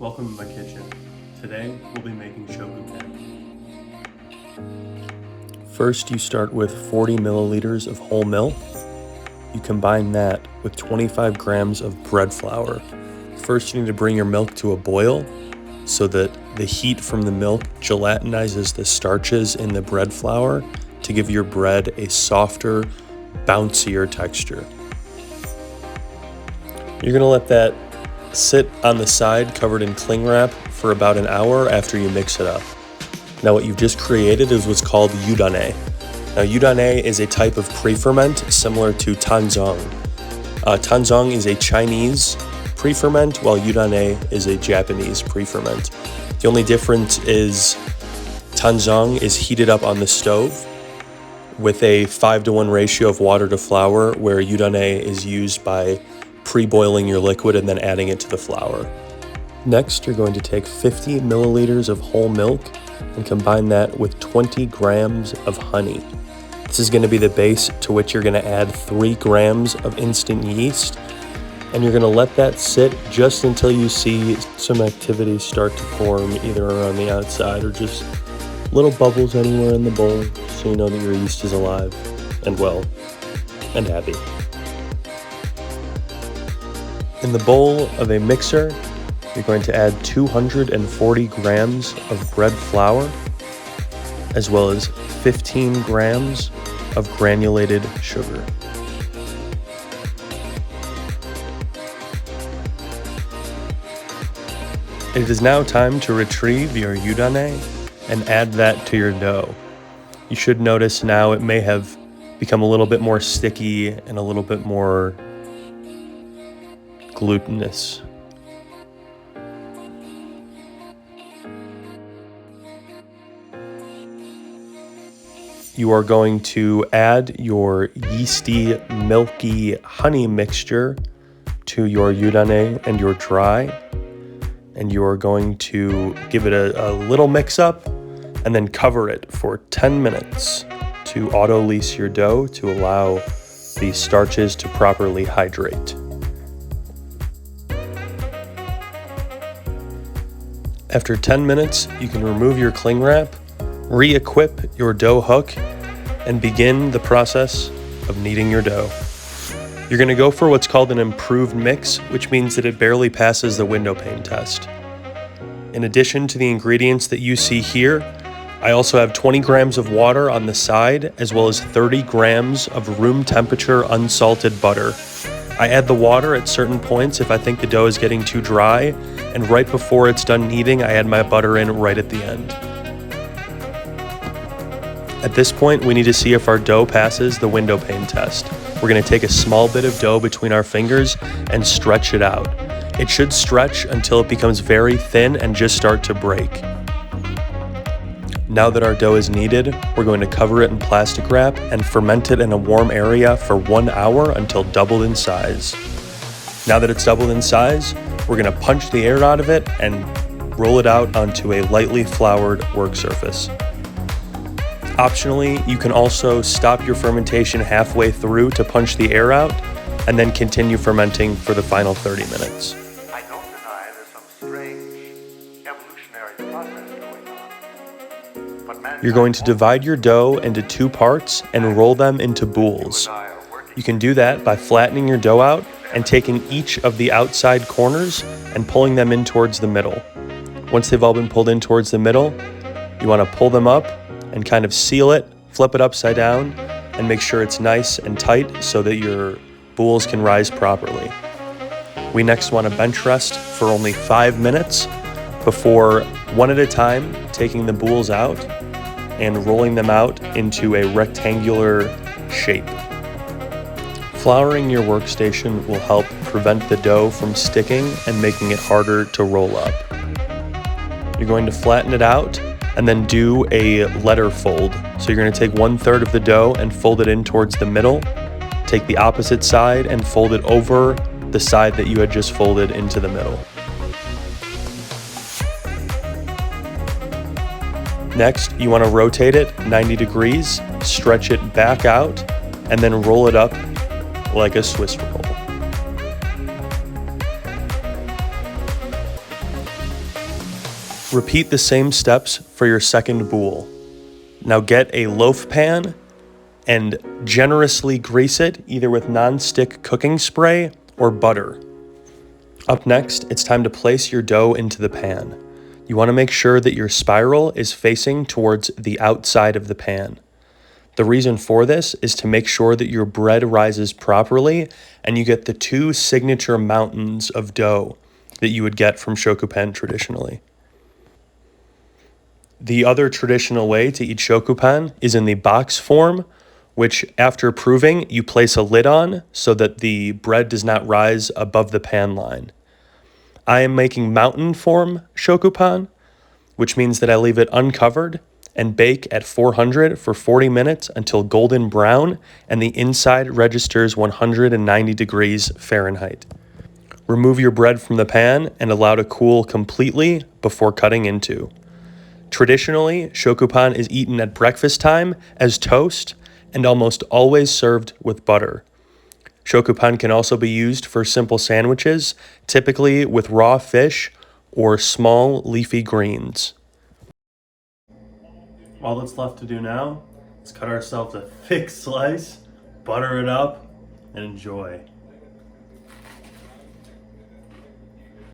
Welcome to my kitchen. Today we'll be making Shokupan. First, you start with 40 milliliters of whole milk. You combine that with 25 grams of bread flour. First, you need to bring your milk to a boil so that the heat from the milk gelatinizes the starches in the bread flour to give your bread a softer, bouncier texture. You're going to let that sit on the side covered in cling wrap for about an hour after you mix it up. Now what you've just created is what's called udane. Now udane is a type of pre-ferment similar to tanzong. Tanzong is a Chinese pre-ferment while udane is a Japanese pre-ferment. The only difference is tanzong is heated up on the stove with a 5-to-1 ratio of water to flour, where udane is used by pre-boiling your liquid and then adding it to the flour. Next, you're going to take 50 milliliters of whole milk and combine that with 20 grams of honey. This is going to be the base to which you're going to add 3 grams of instant yeast, and you're going to let that sit just until you see some activity start to form either around the outside or just little bubbles anywhere in the bowl, so you know that your yeast is alive and well and happy. In the bowl of a mixer, you're going to add 240 grams of bread flour, as well as 15 grams of granulated sugar. It is now time to retrieve your udane and add that to your dough. You should notice now it may have become a little bit more sticky and a little bit more glutinous. You are going to add your yeasty, milky honey mixture to your udane and your dry, and you are going to give it a little mix up and then cover it for 10 minutes to auto-lease your dough to allow the starches to properly hydrate. After 10 minutes, you can remove your cling wrap, re-equip your dough hook, and begin the process of kneading your dough. You're going to go for what's called an improved mix, which means that it barely passes the window pane test. In addition to the ingredients that you see here, I also have 20 grams of water on the side, as well as 30 grams of room temperature unsalted butter. I add the water at certain points if I think the dough is getting too dry, and right before it's done kneading, I add my butter in right at the end. At this point, we need to see if our dough passes the window pane test. We're going to take a small bit of dough between our fingers and stretch it out. It should stretch until it becomes very thin and just start to break. Now that our dough is kneaded, we're going to cover it in plastic wrap and ferment it in a warm area for 1 hour until doubled in size. Now that it's doubled in size, we're going to punch the air out of it and roll it out onto a lightly floured work surface. Optionally, you can also stop your fermentation halfway through to punch the air out and then continue fermenting for the final 30 minutes. I don't deny there's some strange evolutionary process going on. But You're going to divide your dough into 2 parts and roll them into boules. You can do that by flattening your dough out and taking each of the outside corners and pulling them in towards the middle. Once they've all been pulled in towards the middle, you want to pull them up and kind of seal it, flip it upside down, and make sure it's nice and tight so that your boules can rise properly. We next want to bench rest for only 5 minutes before, one at a time, taking the boules out and rolling them out into a rectangular shape. Flouring your workstation will help prevent the dough from sticking and making it harder to roll up. You're going to flatten it out and then do a letter fold. So you're going to take 1/3 of the dough and fold it in towards the middle, take the opposite side and fold it over the side that you had just folded into the middle. Next, you want to rotate it 90 degrees, stretch it back out, and then roll it up like a Swiss roll. Repeat the same steps for your second bowl. Now get a loaf pan and generously grease it either with non-stick cooking spray or butter. Up next, it's time to place your dough into the pan. You want to make sure that your spiral is facing towards the outside of the pan. The reason for this is to make sure that your bread rises properly and you get the two signature mountains of dough that you would get from Shokupan traditionally. The other traditional way to eat Shokupan is in the box form, which after proving, you place a lid on so that the bread does not rise above the pan line. I am making mountain form Shokupan, which means that I leave it uncovered and bake at 400 for 40 minutes until golden brown and the inside registers 190 degrees Fahrenheit. Remove your bread from the pan and allow to cool completely before cutting into. Traditionally, Shokupan is eaten at breakfast time as toast and almost always served with butter. Shokupan can also be used for simple sandwiches, typically with raw fish or small leafy greens. All that's left to do now is cut ourselves a thick slice, butter it up, and enjoy.